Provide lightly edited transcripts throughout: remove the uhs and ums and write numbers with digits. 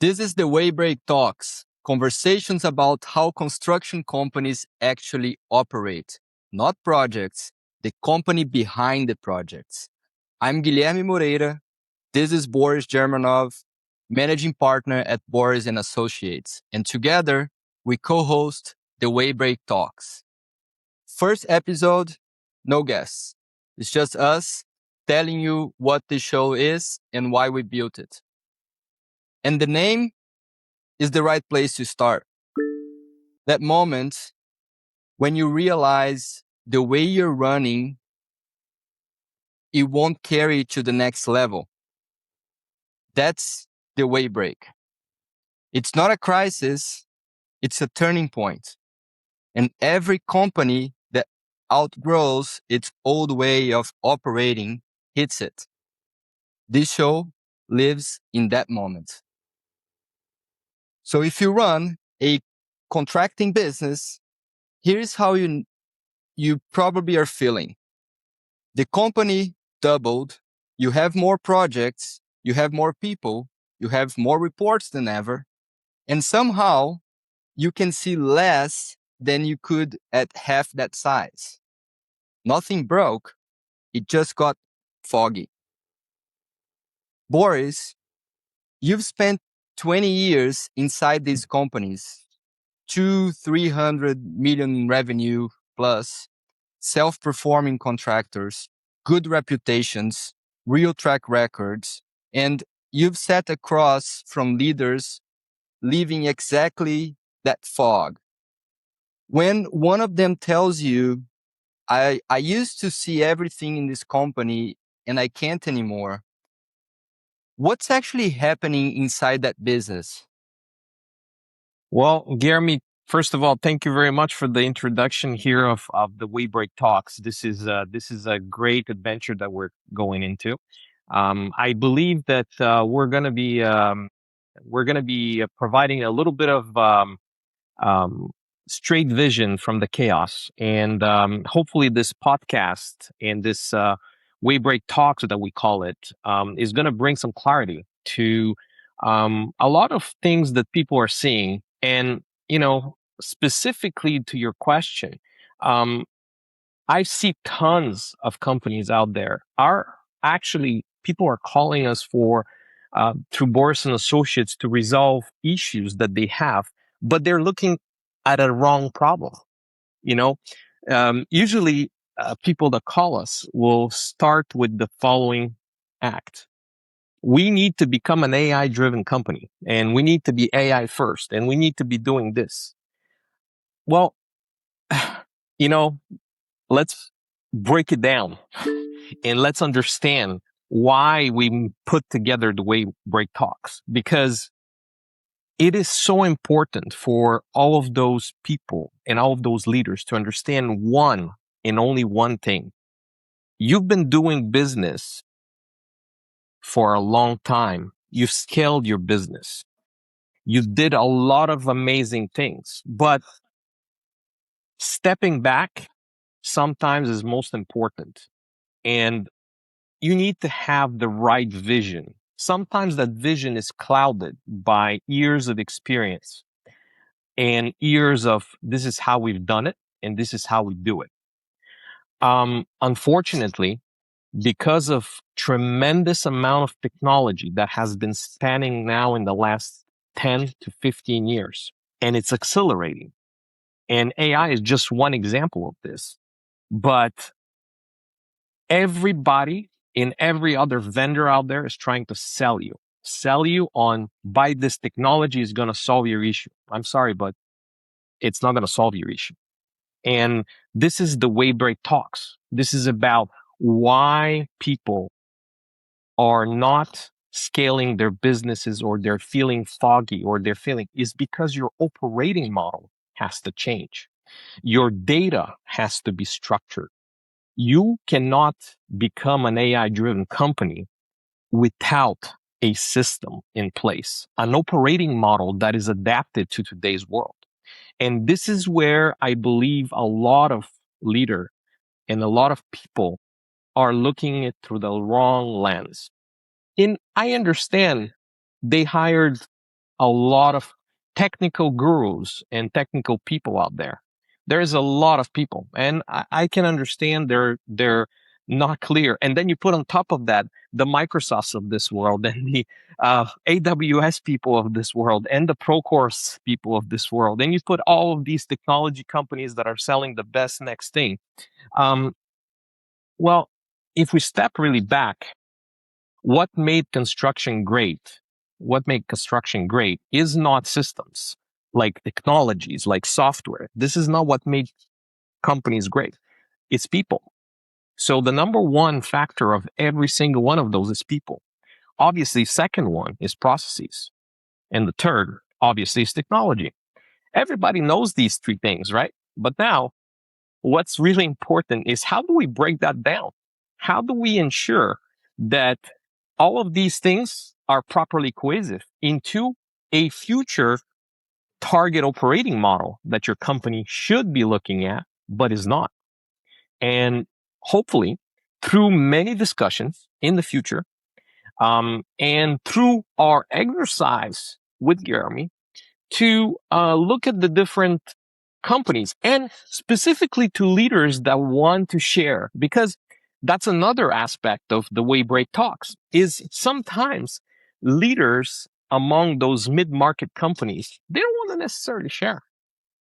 This is the Waybreak Talks, conversations about how construction companies actually operate, not projects, the company behind the projects. I'm Guilherme Moreira. This is Boris Germanov, managing partner at Boris and Associates, and together we co-host the Waybreak Talks. First episode, no guests. It's just us telling you what the show is and why we built it. And the name is the right place to start. That moment when you realize the way you're running, it won't carry you to the next level. That's the way break. It's not a crisis, it's a turning point. And every company that outgrows its old way of operating hits it. This show lives in that moment. So if you run a contracting business, here's how you probably are feeling. The company doubled. You have more projects. You have more people. You have more reports than ever. And somehow you can see less than you could at half that size. Nothing broke. It just got foggy. Boris, you've spent 20 years inside these companies, 300 million revenue plus, self-performing contractors, good reputations, real track records, and you've sat across from leaders living exactly that fog. When one of them tells you, I used to see everything in this company and I can't anymore, what's actually happening inside that business? Well, Guilherme, first of all, thank you very much for the introduction here of the Waybreak Talks. This is a great adventure that we're going into. I believe that we're going to be providing a little bit of um, straight vision from the chaos, and hopefully this podcast and this Waybreak Talks that we call it is going to bring some clarity to a lot of things that people are seeing. And, specifically to your question, I see tons of companies out there are actually, people are calling us for, through Boris and Associates to resolve issues that they have, but they're looking at a wrong problem. You know, usually people that call us will start with the following act. We need to become an AI driven company and we need to be AI first and we need to be doing this. Well, you know, let's break it down and let's understand why we put together the Waybreak Talks, because it is so important for all of those people and all of those leaders to understand one and only one thing. You've been doing business for a long time. You've scaled your business. You did a lot of amazing things, but stepping back sometimes is most important. And you need to have the right vision. Sometimes that vision is clouded by years of experience and years of this is how we've done it and this is how we do it. Unfortunately, because of tremendous amount of technology that has been spanning now in the last 10 to 15 years, and it's accelerating. And AI is just one example of this. But everybody in every other vendor out there is trying to sell you on buy this technology is going to solve your issue. I'm sorry, but it's not going to solve your issue. And this is the Waybreak Talks. This is about why people are not scaling their businesses or they're feeling foggy or they're feeling is because your operating model has to change. Your data has to be structured. You cannot become an AI driven company without a system in place, an operating model that is adapted to today's world. And this is where I believe a lot of leaders and a lot of people are looking at through the wrong lens. And I understand they hired a lot of technical gurus and technical people out there. There's a lot of people, and I can understand they're not clear. And then you put on top of that the Microsofts of this world and the AWS people of this world and the Procourse people of this world, and you put all of these technology companies that are selling the best next thing. Um, well, if we step really back, what made construction great? What made construction great is not systems, like technologies, like software. This is not what made companies great. It's people. So the number one factor of every single one of those is people. Obviously, second one is processes. And the third, obviously, is technology. Everybody knows these three things, right? But now, what's really important is how do we break that down? How do we ensure that all of these things are properly cohesive into a future target operating model that your company should be looking at, but is not? And hopefully, through many discussions in the future, and through our exercise with Jeremy, to look at the different companies and specifically to leaders that want to share, because that's another aspect of the Waybreak Talks is sometimes leaders among those mid-market companies, they don't want to necessarily share.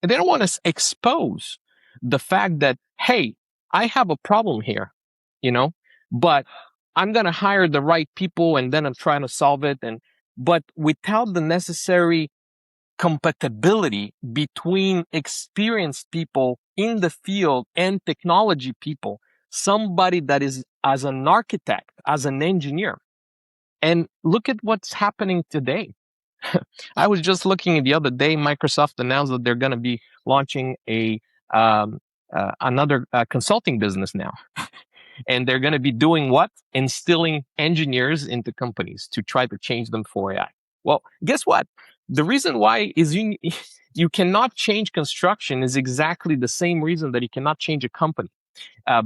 And they don't want to expose the fact that, hey, I have a problem here, you know, but I'm going to hire the right people and then I'm trying to solve it. But without the necessary compatibility between experienced people in the field and technology people, somebody that is as an architect, as an engineer. And look at what's happening today. I was just looking the other day. Microsoft announced that they're going to be launching um, another consulting business now, and they're going to be doing what? Instilling engineers into companies to try to change them for AI. Well, guess what? The reason why is you cannot change construction is exactly the same reason that you cannot change a company.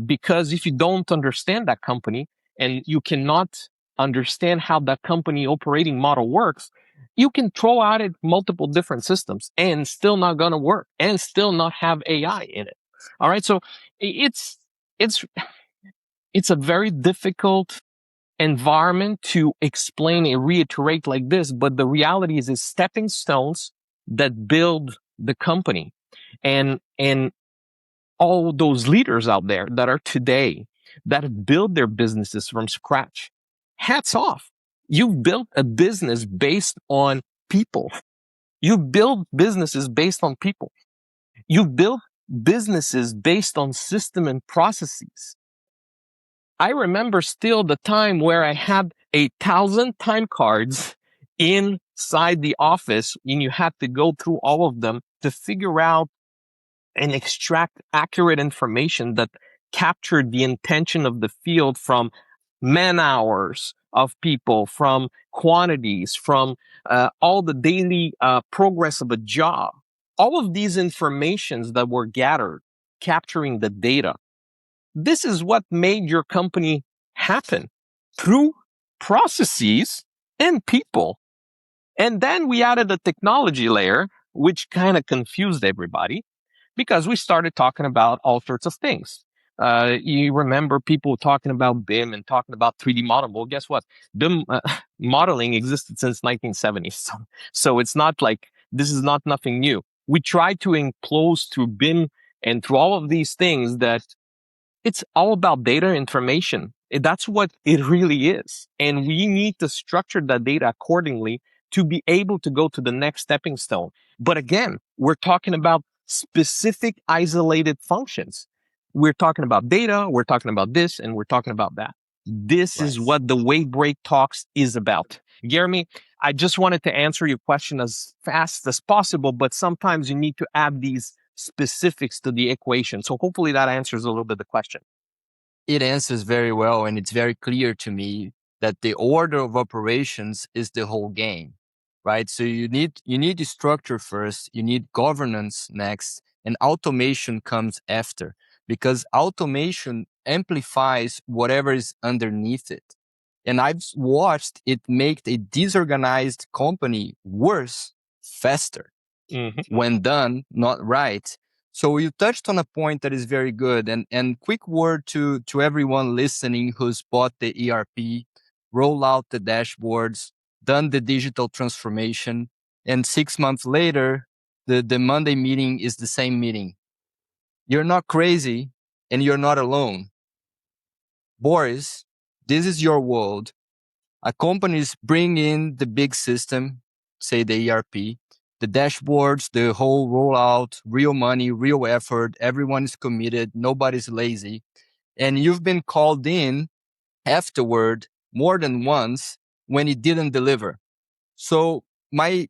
Because if you don't understand that company and you cannot understand how that company operating model works, you can throw out it multiple different systems and still not going to work and still not have AI in it. All right. So it's, it's a very difficult environment to explain and reiterate like this, but the reality is stepping stones that build the company. And all those leaders out there that are today that have built their businesses from scratch. Hats off. You've built a business based on people. You build businesses based on people. You build businesses based on system and processes. I remember still the time where I had 1,000 time cards inside the office and you had to go through all of them to figure out and extract accurate information that captured the intention of the field from man hours of people, from quantities, from all the daily progress of a job. All of these informations that were gathered, capturing the data. This is what made your company happen through processes and people. And then we added a technology layer, which kind of confused everybody because we started talking about all sorts of things. You remember people talking about BIM and talking about 3D modeling. Well, guess what? BIM modeling existed since 1970. So it's not like this is not nothing new. We tried to enclose through BIM and through all of these things that it's all about data information. That's what it really is. And we need to structure that data accordingly to be able to go to the next stepping stone. But again, we're talking about specific isolated functions. We're talking about data, we're talking about this, and we're talking about that. This is Right. what the Waybreak Talks is about. Jeremy, I just wanted to answer your question as fast as possible, but sometimes you need to add these specifics to the equation. So hopefully that answers a little bit the question. It answers very well, and it's very clear to me that the order of operations is the whole game, right? So you need the structure first, you need governance next, and automation comes after, because automation amplifies whatever is underneath it. And I've watched it make a disorganized company worse faster when done not right. So you touched on a point that is very good. And quick word to everyone listening who's bought the ERP, roll out the dashboards, done the digital transformation, and 6 months later, the Monday meeting is the same meeting. You're not crazy and you're not alone. Boris, this is your world. A companies bring in the big system, say the ERP, the dashboards, the whole rollout, real money, real effort. Everyone is committed. Nobody's lazy. And you've been called in afterward more than once when it didn't deliver. So my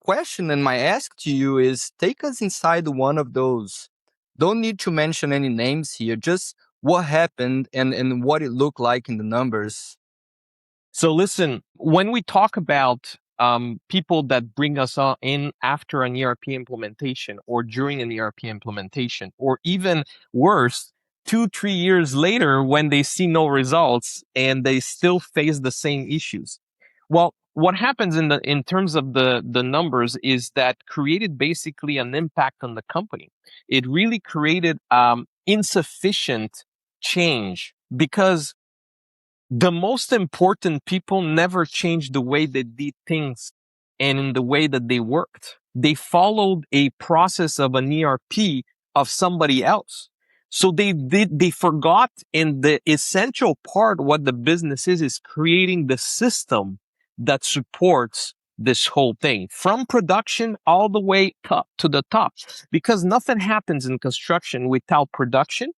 question and my ask to you is take us inside one of those. Don't need to mention any names here, just what happened and what it looked like in the numbers. So listen, when we talk about people that bring us in after an ERP implementation or during an ERP implementation, or even worse, 2, 3 years later when they see no results and they still face the same issues. Well, what happens in terms of the numbers is that created basically an impact on the company. It really created insufficient change because the most important people never changed the way they did things and in the way that they worked. They followed a process of an ERP of somebody else. So they forgot in the essential part what the business is creating the system that supports this whole thing from production all the way up to the top, because nothing happens in construction without production,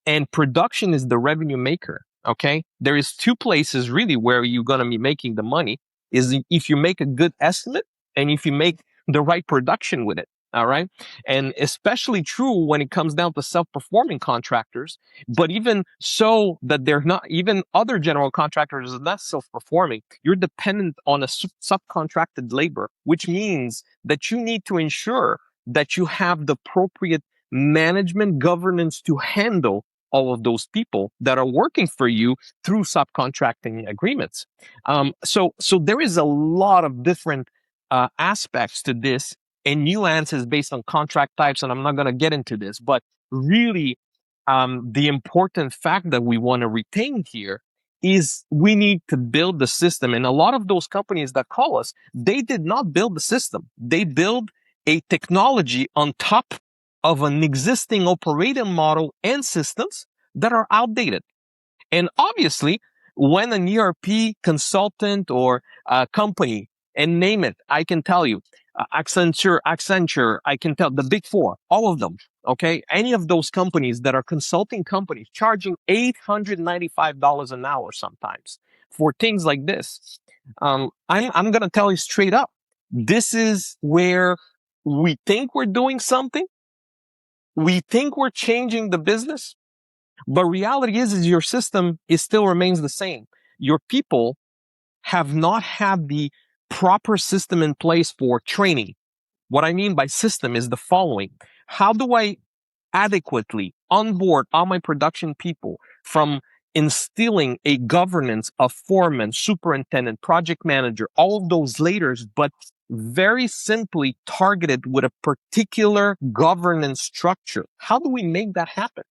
and production is the revenue maker. Okay, there is two places really where you're going to be making the money is if you make a good estimate and if you make the right production with it. All right, and especially true when it comes down to self-performing contractors, but even so that they're not, even other general contractors are not self-performing, you're dependent on a subcontracted labor, which means that you need to ensure that you have the appropriate management governance to handle all of those people that are working for you through subcontracting agreements. So there is a lot of different aspects to this and nuances based on contract types, and I'm not going to get into this, but really, the important fact that we want to retain here is we need to build the system. And a lot of those companies that call us, they did not build the system. They build a technology on top of an existing operating model and systems that are outdated. And obviously, when an ERP consultant or a company, and name it, I can tell you, Accenture, I can tell the big four, all of them, okay? Any of those companies that are consulting companies charging $895 an hour sometimes for things like this. I'm going to tell you straight up, this is where we think we're doing something. We think we're changing the business, but reality is your system is still remains the same. Your people have not had the proper system in place for training. What I mean by system is the following. How do I adequately onboard all my production people from instilling a governance of foreman, superintendent, project manager, all of those layers, but very simply targeted with a particular governance structure? How do we make that happen?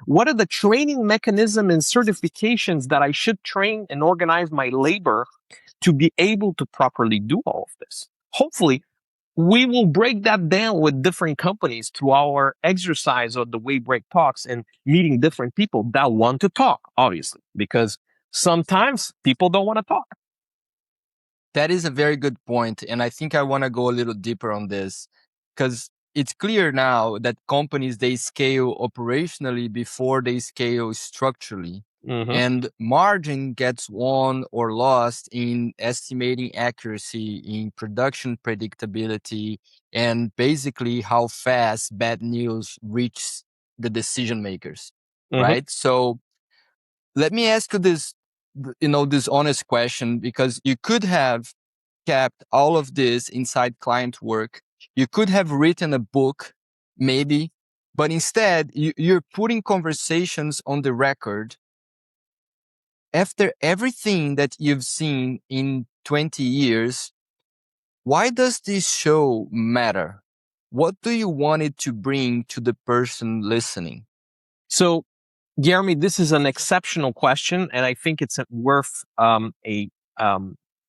What are the training mechanism and certifications that I should train and organize my labor to be able to properly do all of this? Hopefully, we will break that down with different companies through our exercise of the Waybreak Talks and meeting different people that want to talk, obviously, because sometimes people don't want to talk. That is a very good point, and I think I want to go a little deeper on this because it's clear now that companies they scale operationally before they scale structurally. Mm-hmm. And margin gets won or lost in estimating accuracy, in production predictability, and basically how fast bad news reaches the decision makers, Mm-hmm. right? So let me ask you this, this honest question, because you could have kept all of this inside client work. You could have written a book, maybe, but instead you're putting conversations on the record after everything that you've seen in 20 years, why does this show matter? What do you want it to bring to the person listening? So, Jeremy, this is an exceptional question, and I think it's worth a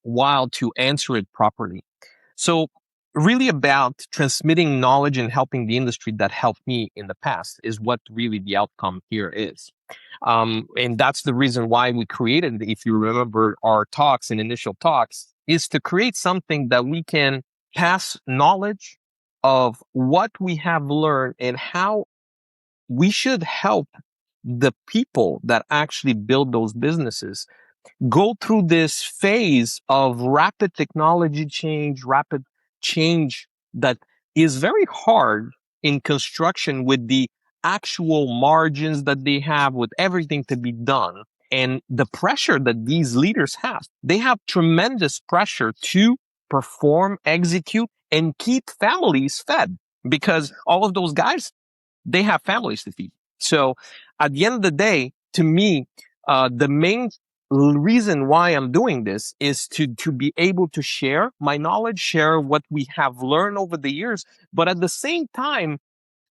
while to answer it properly. So, really about transmitting knowledge and helping the industry that helped me in the past is what really the outcome here is. And that's the reason why we created, if you remember our talks and initial talks, is to create something that we can pass knowledge of what we have learned and how we should help the people that actually build those businesses go through this phase of rapid technology change, rapid change that is very hard in construction with the actual margins that they have, with everything to be done. And the pressure that these leaders have, they have tremendous pressure to perform, execute, and keep families fed because all of those guys, they have families to feed. So at the end of the day, to me, the main reason why I'm doing this is to be able to share my knowledge, share what we have learned over the years, but at the same time,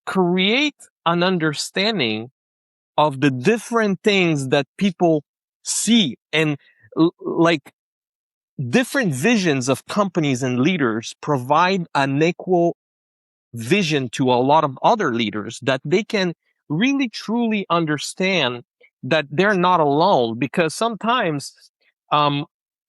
create an understanding of the different things that people see and like different visions of companies and leaders provide an equal vision to a lot of other leaders that they can really truly understand that they're not alone, because sometimes um,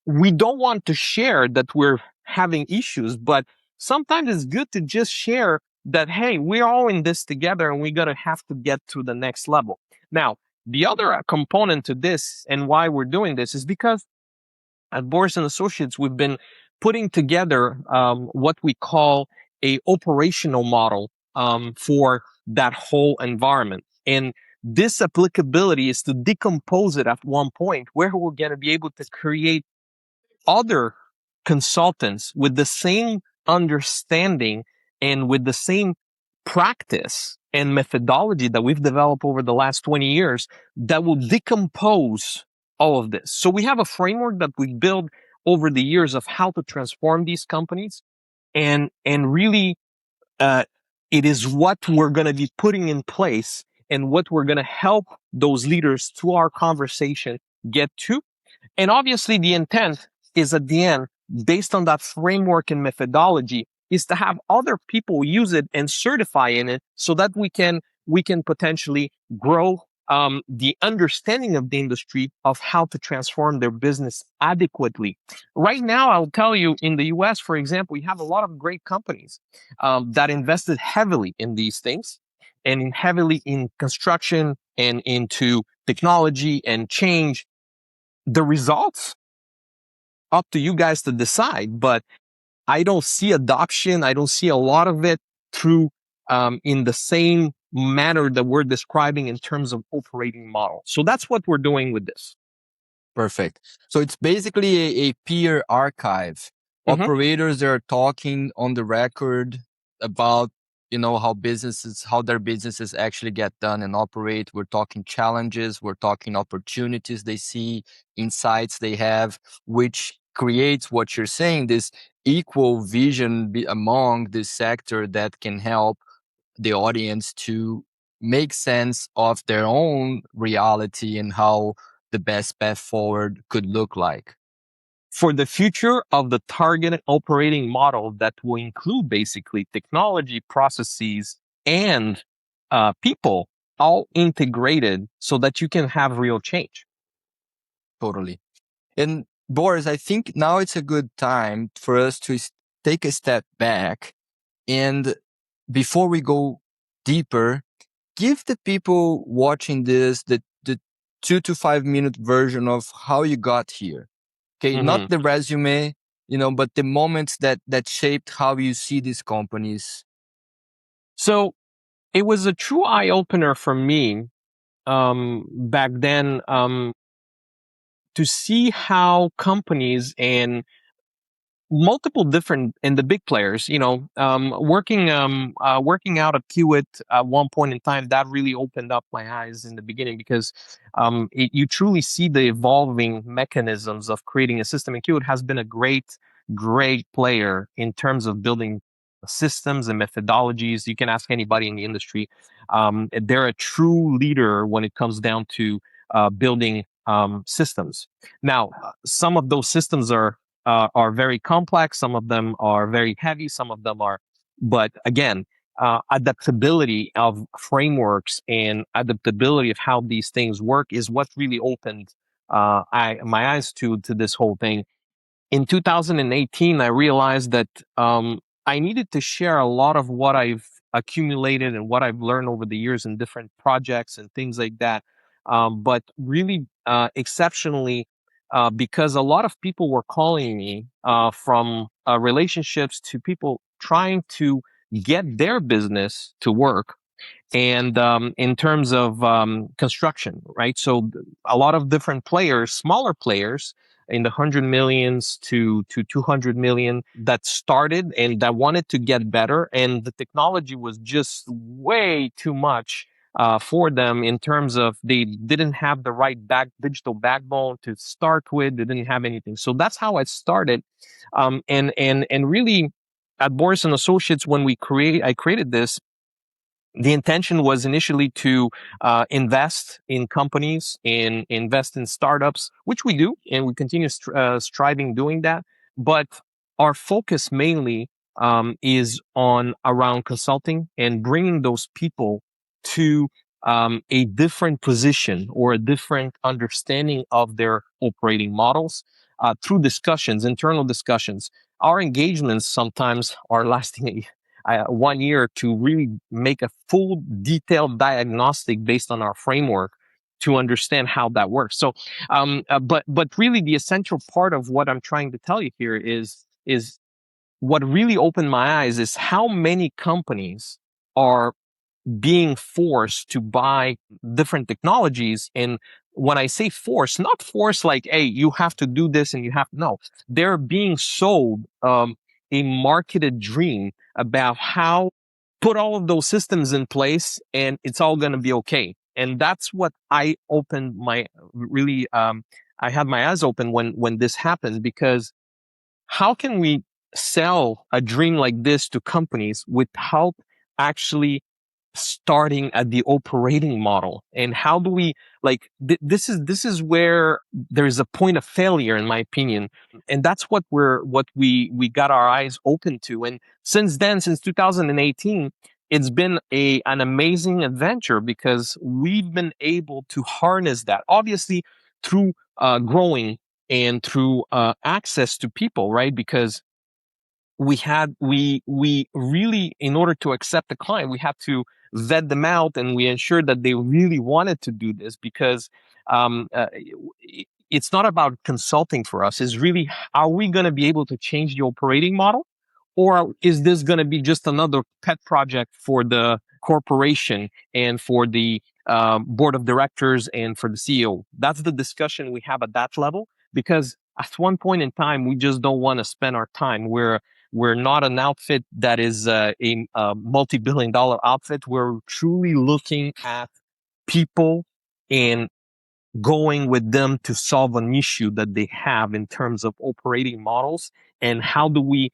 we don't want to share that we're having issues, but sometimes it's good to just share that, hey, we're all in this together and we're going to have to get to the next level. Now, the other component to this and why we're doing this is because at Boris and Associates, we've been putting together what we call a operational model for that whole environment. And this applicability is to decompose it at one point where we're going to be able to create other consultants with the same understanding and with the same practice and methodology that we've developed over the last 20 years that will decompose all of this. So we have a framework that we built over the years of how to transform these companies, and really uh, it is what we're going to be putting in place and what we're going to help those leaders through our conversation get to. And obviously, the intent is at the end, based on that framework and methodology, is to have other people use it and certify in it so that we can potentially grow the understanding of the industry of how to transform their business adequately. Right now, I'll tell you, in the US, for example, we have a lot of great companies that invested heavily in these things and heavily in construction and into technology and change. The results, up to you guys to decide, but I don't see adoption. I don't see a lot of it through in the same manner that we're describing in terms of operating model. So that's what we're doing with this. Perfect. So it's basically a peer archive. Mm-hmm. Operators are talking on the record about, how their businesses actually get done and operate. We're talking challenges, we're talking opportunities they see, insights they have, which creates what you're saying, this equal vision among this sector that can help the audience to make sense of their own reality and how the best path forward could look like. For the future of the target operating model that will include basically technology, processes, and people all integrated so that you can have real change. Totally. And Boris, I think now it's a good time for us to take a step back, and before we go deeper, give the people watching this the 2 to 5 minute version of how you got here. Okay, not Mm-hmm. the resume, but the moments that shaped how you see these companies. So it was a true eye opener for me back then to see how companies and multiple different and the big players, working out at Kiewit at one point in time, that really opened up my eyes in the beginning, because you truly see the evolving mechanisms of creating a system. And Kiewit has been a great player in terms of building systems and methodologies. You can ask anybody in the industry. They're a true leader when it comes down to building systems. Now, some of those systems are very complex. Some of them are very heavy. Some of them are, but again, adaptability of frameworks and adaptability of how these things work is what really opened my eyes to this whole thing. In 2018, I realized that I needed to share a lot of what I've accumulated and what I've learned over the years in different projects and things like that. But really, exceptionally, because a lot of people were calling me from relationships to people trying to get their business to work, and in terms of construction, right? So a lot of different players, smaller players in the 100 millions to 200 million, that started and that wanted to get better, and the technology was just way too much for them, in terms of they didn't have the right digital backbone to start with. They didn't have anything. So that's how I started, and really, at Boris and Associates, when I created this, the intention was initially to invest in companies and invest in startups, which we do, and we continue striving doing that. But our focus mainly is on around consulting and bringing those people to a different position or a different understanding of their operating models through discussions, internal discussions. Our engagements sometimes are lasting 1 year to really make a full detailed diagnostic based on our framework to understand how that works. So, but really, the essential part of what I'm trying to tell you here is what really opened my eyes is how many companies are being forced to buy different technologies. And when I say force, not force like, hey, you have to do this and you have, no, they're being sold a marketed dream about how put all of those systems in place and it's all going to be okay. And that's what I opened my really, I had my eyes open when this happened, because how can we sell a dream like this to companies without actually starting at the operating model? And how do we, like, this is where there is a point of failure, in my opinion. And that's what we got our eyes open to. And since then, since 2018, it's been an amazing adventure, because we've been able to harness that, obviously, through growing and through access to people, right? Because we really, in order to accept the client, we have to vet them out, and we ensured that they really wanted to do this, because um, uh, it's not about consulting for us. It's really, are we going to be able to change the operating model, or is this going to be just another pet project for the corporation and for the board of directors and for the CEO? That's the discussion we have at that level, because at one point in time, we just don't want to spend our time. We're not an outfit that is a multi-billion dollar outfit. We're truly looking at people and going with them to solve an issue that they have in terms of operating models, and how do we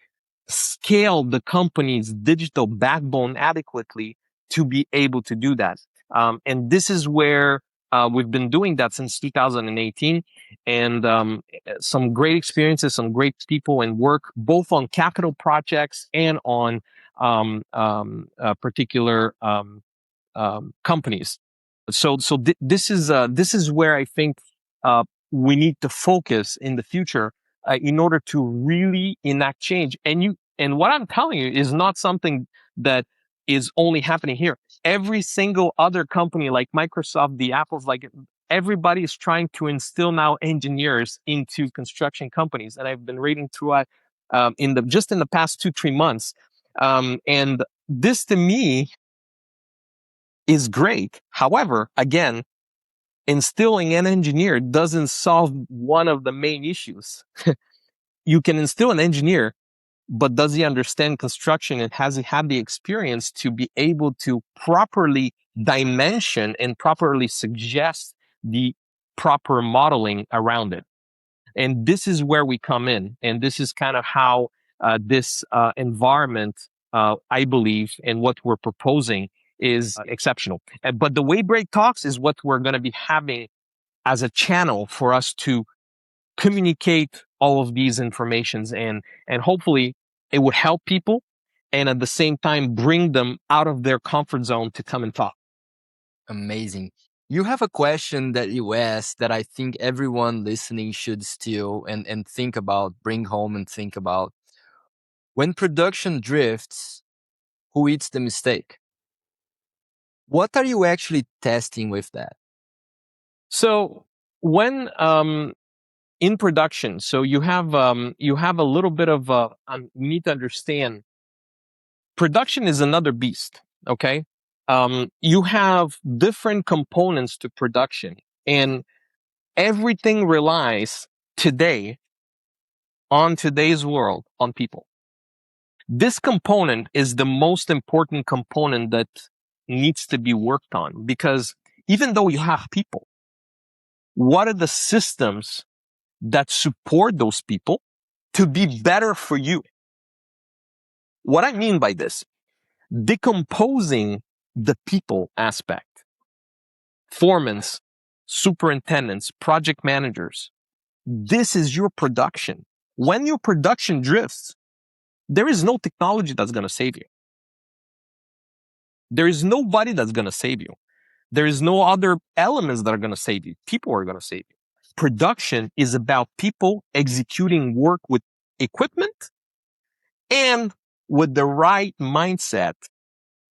scale the company's digital backbone adequately to be able to do that. And this is where we've been doing that since 2018, and some great experiences, some great people, and work both on capital projects and on particular companies. This is where I think we need to focus in the future in order to really enact change. And what I'm telling you is not something that is only happening here. Every single other company, like Microsoft, the Apples, like, everybody is trying to instill now engineers into construction companies. And I've been reading through it in the past 2-3 months, and this to me is great. However, again, instilling an engineer doesn't solve one of the main issues. you can instill an engineer, but does he understand construction and has he had the experience to be able to properly dimension and properly suggest the proper modeling around it? And this is where we come in. And this is kind of how this environment, I believe, and what we're proposing is exceptional. But the Waybreak Talks is what we're going to be having as a channel for us to communicate all of these informations, and hopefully it would help people and at the same time bring them out of their comfort zone to come and talk. Amazing. You have a question that you asked that I think everyone listening should steal and think about, bring home and think about. When production drifts, who eats the mistake? What are you actually testing with that? So when in production, so you have a little bit of you need to understand production is another beast. Okay, you have different components to production, and everything relies today on today's world on people. This component is the most important component that needs to be worked on, because even though you have people, what are the systems that support those people to be better for you? What I mean by this, decomposing the people aspect, foremen, superintendents, project managers, this is your production. When your production drifts, there is no technology that's going to save you. There is nobody that's going to save you. There is no other elements that are going to save you. People are going to save you. Production is about people executing work with equipment and with the right mindset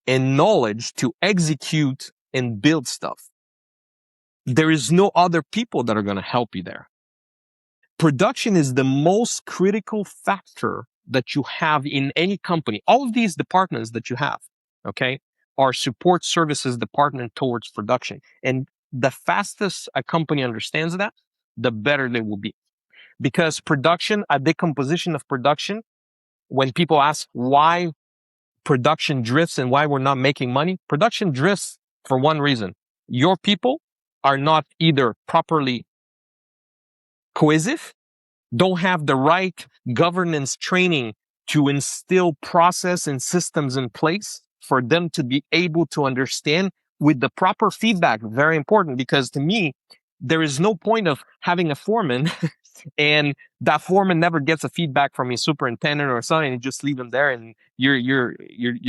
and knowledge to execute and build stuff. There is no other people that are going to help you there. Production is the most critical factor that you have in any company. All of these departments that you have, okay, are support services department towards production. And the fastest a company understands that, the better they will be. Because production, a decomposition of production, when people ask why production drifts and why we're not making money, production drifts for one reason. Your people are not either properly cohesive, don't have the right governance training to instill process and systems in place for them to be able to understand with the proper feedback. Very important, because to me, there is no point of having a foreman and that foreman never gets a feedback from his superintendent or something, and you just leave him there and you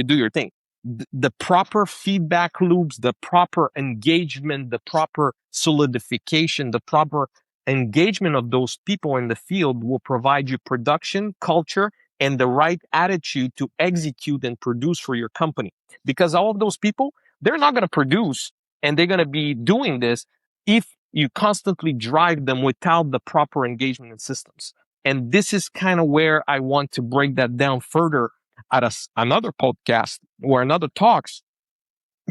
do your thing. The proper feedback loops, the proper engagement, the proper solidification, the proper engagement of those people in the field will provide you production, culture, and the right attitude to execute and produce for your company. Because all of those people, they're not going to produce and they're going to be doing this if you constantly drive them without the proper engagement and systems. And this is kind of where I want to break that down further at another podcast or another talks,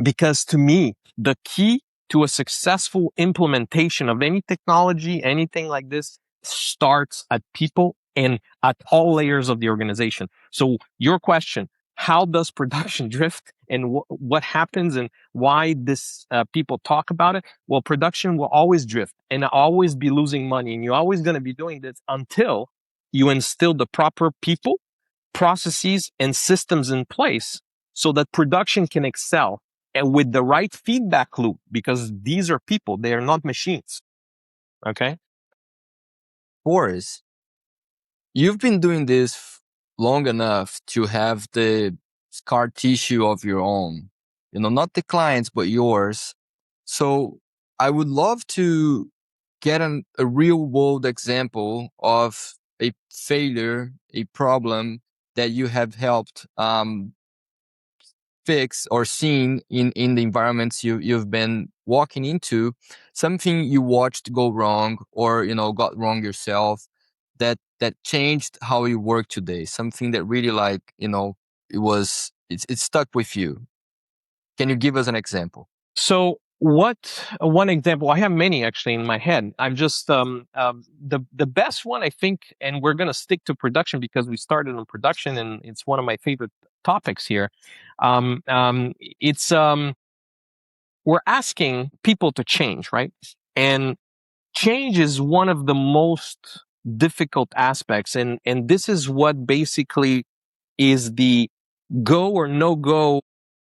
because to me, the key to a successful implementation of any technology, anything like this, starts at people and at all layers of the organization. So your question, how does production drift and what happens and why this people talk about it? Well, production will always drift and always be losing money. And you're always going to be doing this until you instill the proper people, processes, and systems in place so that production can excel, and with the right feedback loop, because these are people, they are not machines. Okay? Boris, you've been doing this long enough to have the scar tissue of your own, not the clients, but yours. So I would love to get a real world example of a failure, a problem that you have helped fix or seen in the environments you've been walking into, something you watched go wrong or got wrong yourself that changed how you work today, something that really it stuck with you. Can you give us an example? So One example? I have many actually in my head. I'm just the best one I think, and we're gonna stick to production because we started on production, and it's one of my favorite topics here. It's we're asking people to change, right? And change is one of the most difficult aspects, and this is what basically is the go or no go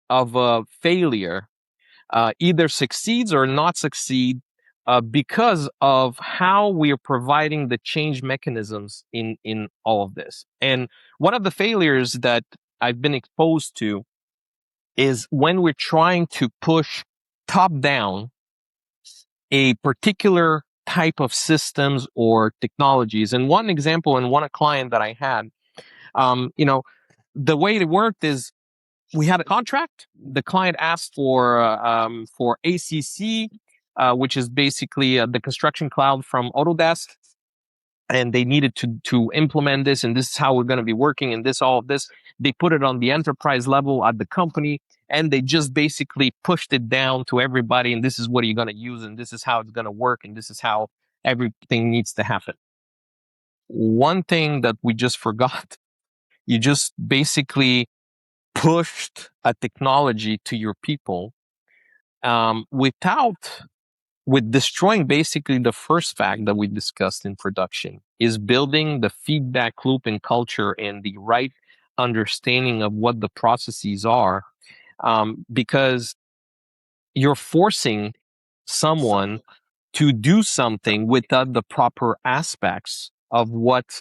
of a failure, either succeeds or not succeed, because of how we are providing the change mechanisms in all of this. And one of the failures that I've been exposed to is when we're trying to push top down a particular type of systems or technologies. And one example, and one client that I had, you know, the way it worked is we had a contract. The client asked for ACC, which is basically the construction cloud from Autodesk, and they needed to implement this, and this is how we're going to be working, and this all of this. They put it on the enterprise level at the company, and they just basically pushed it down to everybody. And this is what you're going to use, and this is how it's going to work, and this is how everything needs to happen. One thing that we just forgot: you just basically pushed a technology to your people, without with destroying basically the first fact that we discussed in production, is building the feedback loop and culture and the right understanding of what the processes are, because you're forcing someone to do something without the proper aspects of what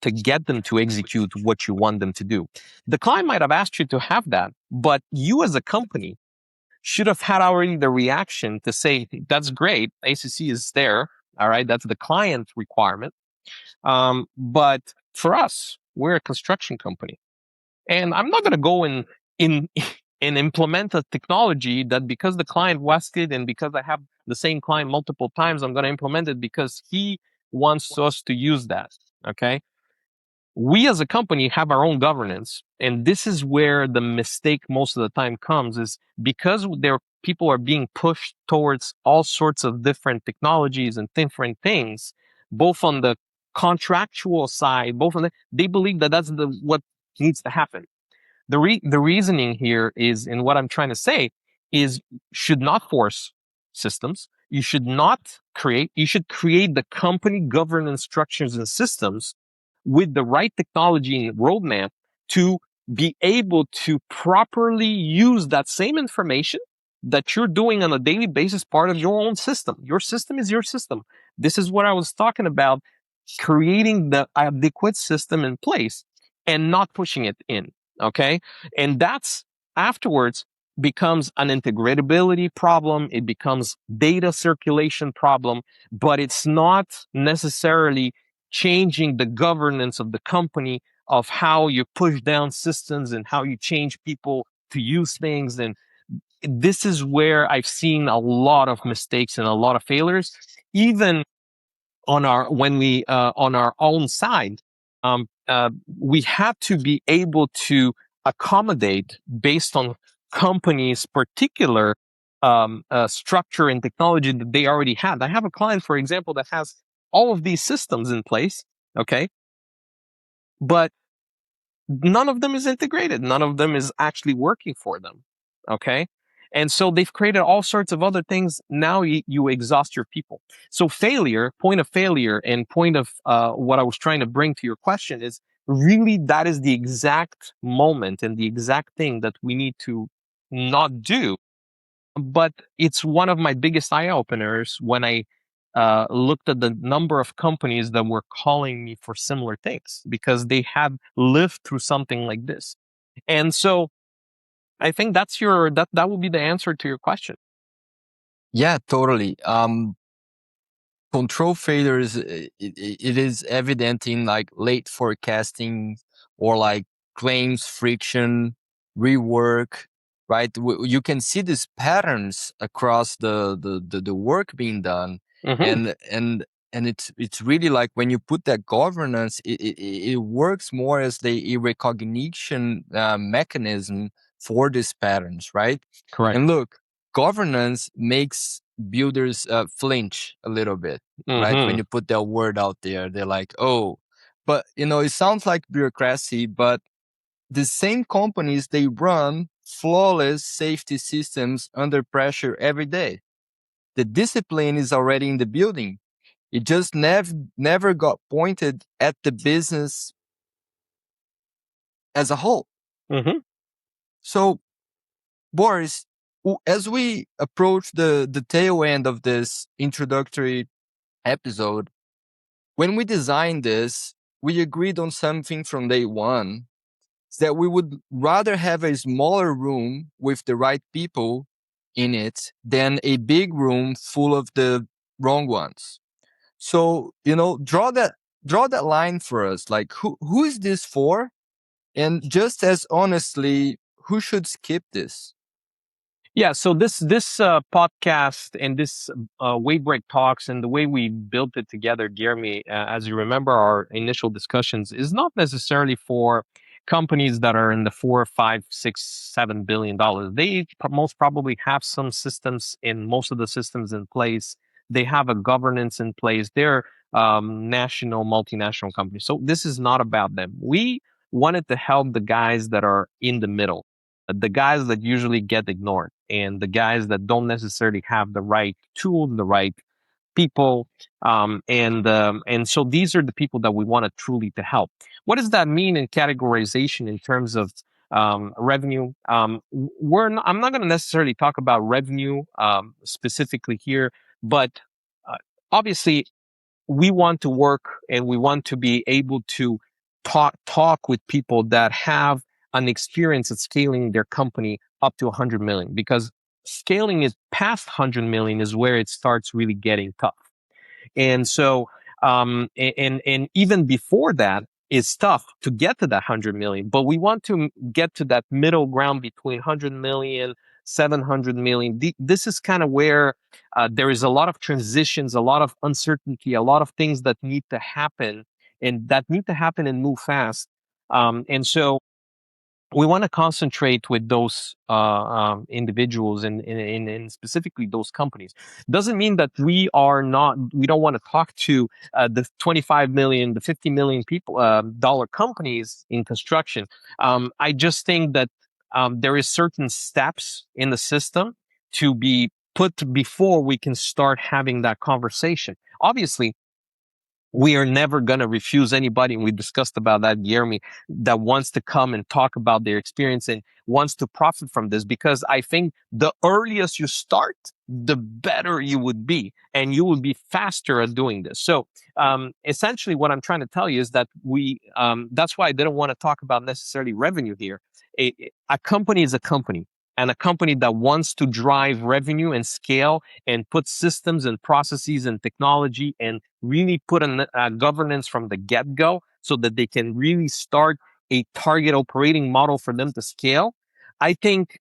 to get them to execute what you want them to do. The client might have asked you to have that, but you as a company should have had already the reaction to say, that's great, ACC is there, all right, that's the client requirement. But for us, we're a construction company, and I'm not going to go in and implement a technology that, because the client asked it and because I have the same client multiple times, I'm going to implement it because he wants us to use that. Okay, we as a company have our own governance, and this is where the mistake most of the time comes, is because there people are being pushed towards all sorts of different technologies and different things, both on the contractual side, both on they believe that that's what needs to happen. The reasoning here is, in what I'm trying to say, is should not force systems. You should not create. You should create the company governance structures and systems with the right technology and roadmap to be able to properly use that same information that you're doing on a daily basis, part of your own system. Your system is your system. This is what I was talking about, creating the adequate system in place and not pushing it in. Okay. And that's afterwards becomes an integrability problem. It becomes data circulation problem, but it's not necessarily changing the governance of the company, of how you push down systems and how you change people to use things. And this is where I've seen a lot of mistakes and a lot of failures, even on our when we on our own side. We have to be able to accommodate based on companies' particular structure and technology that they already had. I have a client, for example, that has all of these systems in place, okay, but none of them is integrated. None of them is actually working for them. Okay. And so they've created all sorts of other things. Now you exhaust your people. So point of failure, and point of what I was trying to bring to your question is really that is the exact moment and the exact thing that we need to not do. But it's one of my biggest eye openers when I looked at the number of companies that were calling me for similar things because they had lived through something like this. And so I think that would be the answer to your question. Yeah, totally. Control failures, it is evident in like late forecasting or like claims friction, rework, right? You can see these patterns across the work being done. Mm-hmm. And it's really like when you put that governance, it works more as a recognition mechanism for these patterns, right? Correct. And look, governance makes builders flinch a little bit, right? When Mm-hmm. you put that word out there, they're like, oh, but it sounds like bureaucracy, but the same companies, they run flawless safety systems under pressure every day. The discipline is already in the building. It just never got pointed at the business as a whole. Mm-hmm. So, Boris, as we approach the tail end of this introductory episode, when we designed this, we agreed on something from day one, is that we would rather have a smaller room with the right people in it than a big room full of the wrong ones. So, draw that line for us. Like, who is this for? And just as honestly, who should skip this? Yeah, so this podcast and this Waybreak Talks and the way we built it together, Guilherme, as you remember our initial discussions, is not necessarily for companies that are in the 4, 5, 6, $7 billion. They most probably have some systems in most of the systems in place. They have a governance in place. They're national, multinational companies. So this is not about them. We wanted to help the guys that are in the middle, the guys that usually get ignored, and the guys that don't necessarily have the right tools, the right people, and so these are the people that we want to truly to help. What does that mean in categorization in terms of revenue? I'm not going to necessarily talk about revenue specifically here, but uh, obviously we want to work and we want to be able to talk with people that have an experience at scaling their company up to 100 million, because scaling it past 100 million is where it starts really getting tough. And so, and even before that, it's tough to get to that 100 million. But we want to get to that middle ground between 100 million, 700 million. This is kind of where there is a lot of transitions, a lot of uncertainty, a lot of things that need to happen, and that need to happen and move fast. And so we want to concentrate with those individuals and specifically those companies. Doesn't mean that we don't want to talk to the 25 million, the 50 million people, dollar companies in construction. I just think that there is certain steps in the system to be put before we can start having that conversation. Obviously, we are never going to refuse anybody. And we discussed about that, Guilherme, that wants to come and talk about their experience and wants to profit from this, because I think the earliest you start, the better you would be, and you will be faster at doing this. So essentially what I'm trying to tell you is that that's why I didn't want to talk about necessarily revenue here. A company is a company, and a company that wants to drive revenue and scale and put systems and processes and technology and really put a governance from the get-go so that they can really start a target operating model for them to scale. I think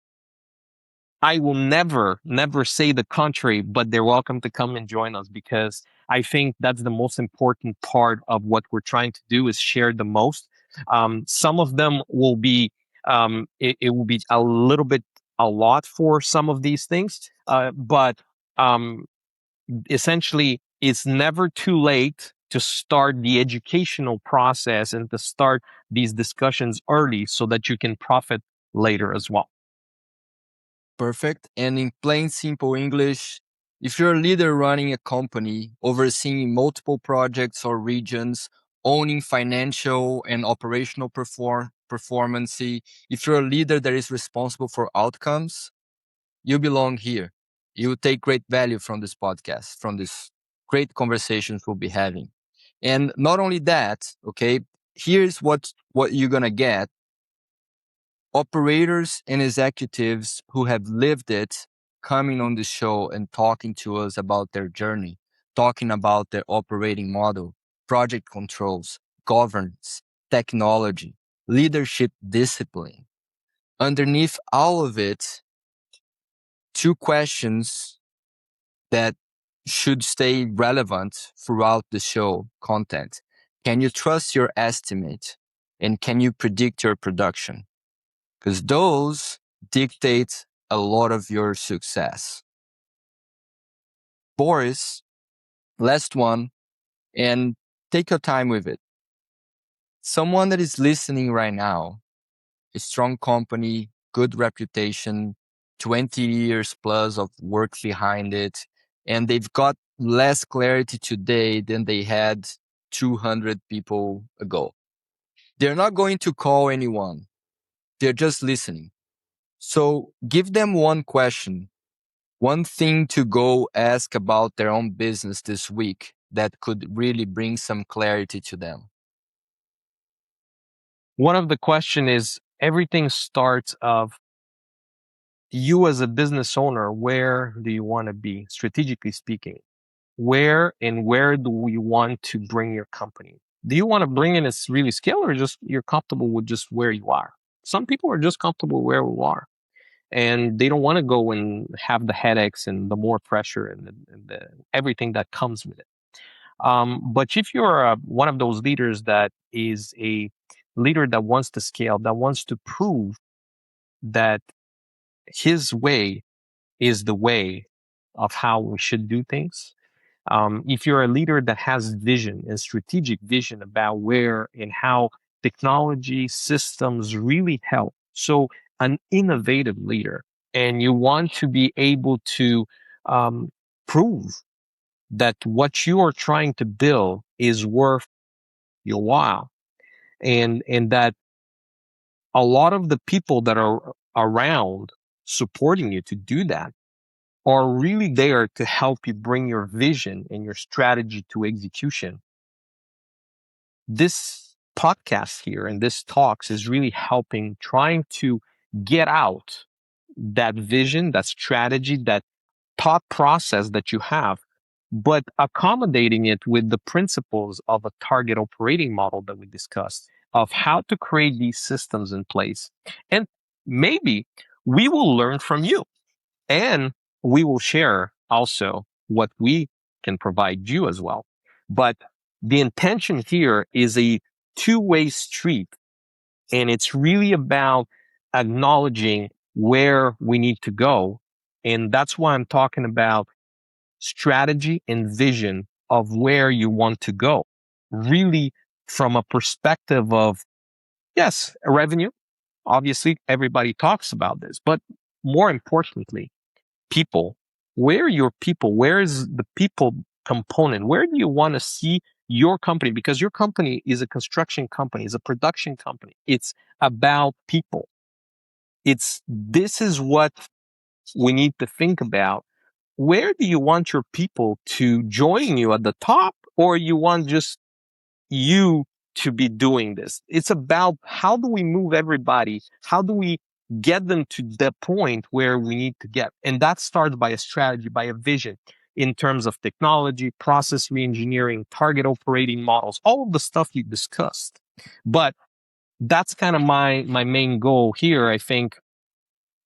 I will never say the contrary, but they're welcome to come and join us, because I think that's the most important part of what we're trying to do, is share the most. Some of them will be, it will be a little bit a lot for some of these things, but um, essentially it's never too late to start the educational process and to start these discussions early so that you can profit later as well. Perfect. And in plain, simple English, if you're a leader running a company, overseeing multiple projects or regions, owning financial and operational performance, if you're a leader that is responsible for outcomes, you belong here. You will take great value from this podcast, from this great conversations we'll be having. And not only that, okay, here's what you're gonna get: operators and executives who have lived it coming on the show and talking to us about their journey, talking about their operating model, project controls, governance, technology, leadership discipline. Underneath all of it, two questions that should stay relevant throughout the show content. Can you trust your estimate? And can you predict your production? Because those dictate a lot of your success. Boris, last one, and take your time with it. Someone that is listening right now, a strong company, good reputation, 20 years plus of work behind it, and they've got less clarity today than they had 200 people ago. They're not going to call anyone. They're just listening. So give them one question, one thing to go ask about their own business this week that could really bring some clarity to them. One of the question is everything starts of you as a business owner, where do you want to be strategically speaking? Where do we want to bring your company? Do you want to bring in a really scale or just you're comfortable with just where you are? Some people are just comfortable where we are and they don't want to go and have the headaches and the more pressure and everything that comes with it. But if you're one of those leaders that is a leader that wants to scale, that wants to prove that his way is the way of how we should do things. If you're a leader that has vision and strategic vision about where and how technology systems really help, so an innovative leader, and you want to be able to um, prove that what you are trying to build is worth your while, and that a lot of the people that are around supporting you to do that are really there to help you bring your vision and your strategy to execution. This podcast here and this talks is really helping trying to get out that vision, that strategy, that thought process that you have, but accommodating it with the principles of a target operating model that we discussed of how to create these systems in place. And maybe we will learn from you and we will share also what we can provide you as well. But the intention here is a two-way street. And it's really about acknowledging where we need to go. And that's why I'm talking about strategy and vision of where you want to go. Really, from a perspective of, yes, revenue. Obviously, everybody talks about this. But more importantly, people. Where are your people? Where is the people component? Where do you want to see your company? Because your company is a construction company, is a production company. It's about people. This is what we need to think about. Where do you want your people to join you at the top, or you want just you to be doing this? It's about how do we move everybody? How do we get them to the point where we need to get? And that starts by a strategy, by a vision in terms of technology, process reengineering, target operating models, all of the stuff you discussed. But that's kind of my main goal here, I think.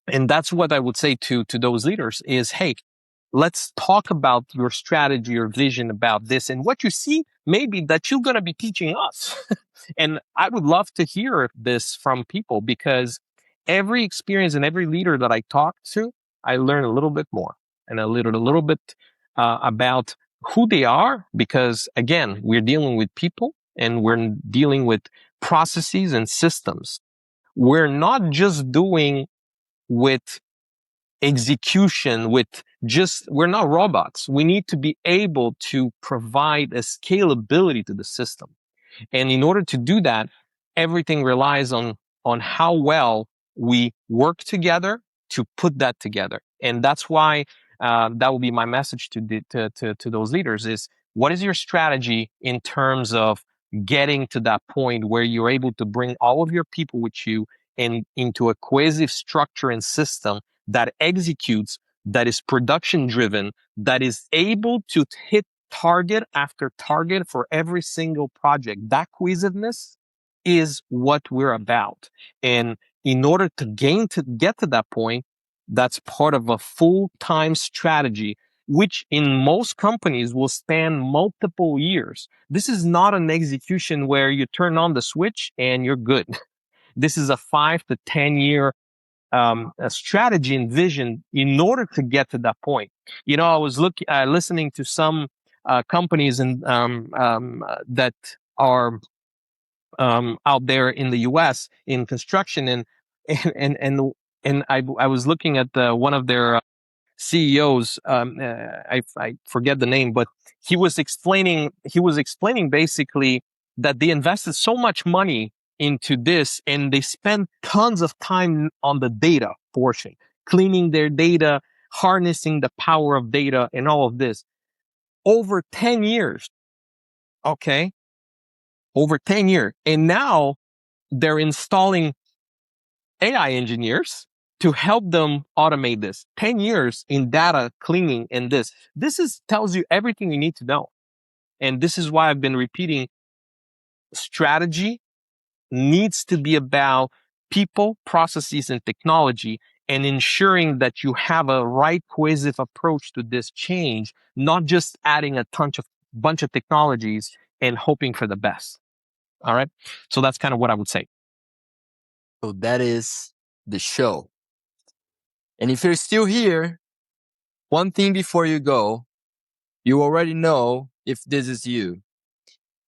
And that's what I would say to those leaders is, hey, let's talk about your strategy, your vision about this and what you see maybe that you're going to be teaching us. And I would love to hear this from people because every experience and every leader that I talk to, I learn a little bit more and a little bit about who they are. Because again, we're dealing with people and we're dealing with processes and systems. We're not just doing with execution with just we're not robots. We need to be able to provide a scalability to the system, and in order to do that, everything relies on how well we work together to put that together. And that's why that will be my message to those leaders is what is your strategy in terms of getting to that point where you're able to bring all of your people with you and into a cohesive structure and system that executes, that is production driven, that is able to hit target after target for every single project. That cohesiveness is what we're about. And in order to get to that point, that's part of a full-time strategy, which in most companies will span multiple years. This is not an execution where you turn on the switch and you're good. This is a 5 to 10 year a strategy and vision in order to get to that point. I was listening to some companies that are out there in the U.S. in construction, and and I was looking at one of their CEOs. I forget the name, but he was explaining basically that they invested so much money into this, and they spent tons of time on the data portion, cleaning their data, harnessing the power of data, and all of this over 10 years. Okay, over 10 years, and now they're installing AI engineers to help them automate this. 10 years in data cleaning and this tells you everything you need to know. And this is why I've been repeating, strategy needs to be about people, processes, and technology, and ensuring that you have a right cohesive approach to this change, not just adding a bunch of technologies and hoping for the best. All right. So that's kind of what I would say. So that is the show. And if you're still here, one thing before you go, you already know if this is you.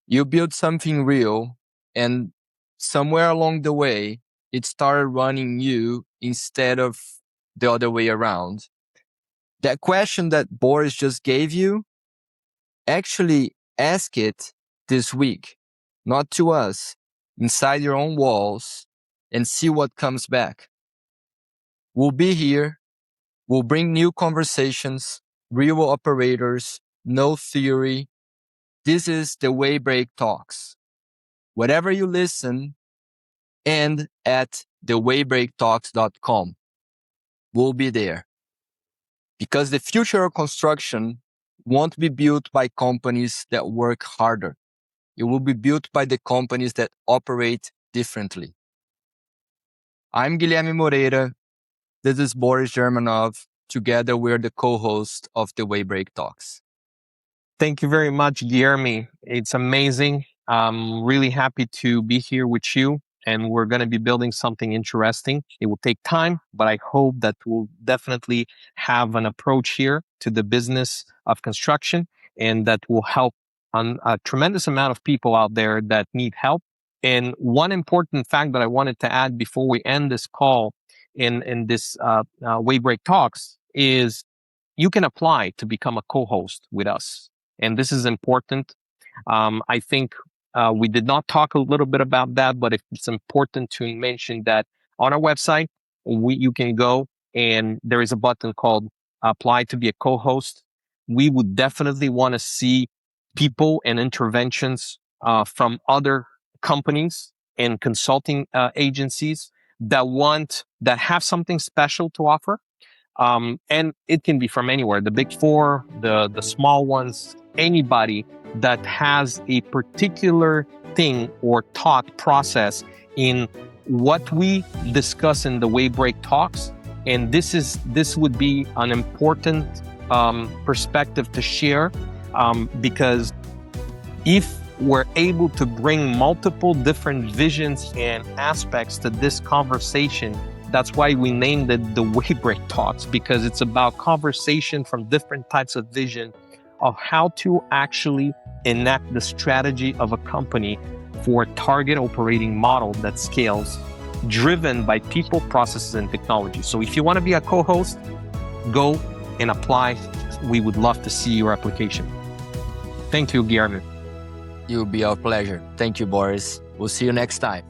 You built something real, and somewhere along the way, it started running you instead of the other way around. That question that Boris just gave you, actually ask it this week, not to us, inside your own walls, and see what comes back. We'll be here. We'll bring new conversations, real operators, no theory. This is the Waybreak Talks. Wherever you listen, and at thewayBreakTalks.com. We'll be there. Because the future of construction won't be built by companies that work harder. It will be built by the companies that operate differently. I'm Guilherme Moreira. This is Boris Germanov. Together, we're the co-host of the Waybreak Talks. Thank you very much, Guilherme. It's amazing. I'm really happy to be here with you, and we're going to be building something interesting. It will take time, but I hope that we'll definitely have an approach here to the business of construction, and that will help on a tremendous amount of people out there that need help. And one important fact that I wanted to add before we end this call in this Waybreak Talks is you can apply to become a co-host with us. And this is important. I think we did not talk a little bit about that, but it's important to mention that on our website, you can go and there is a button called apply to be a co-host. We would definitely want to see people and interventions from other companies and consulting agencies that have something special to offer. And it can be from anywhere, the big four, the small ones, anybody that has a particular thing or thought process in what we discuss in the Waybreak Talks. And this would be an important perspective to share, because if we're able to bring multiple different visions and aspects to this conversation, that's why we named it the Waybreak Talks, because it's about conversation from different types of vision of how to actually enact the strategy of a company for a target operating model that scales, driven by people, processes, and technology. So if you want to be a co-host, go and apply. We would love to see your application. Thank you, Guilherme. It will be our pleasure. Thank you, Boris. We'll see you next time.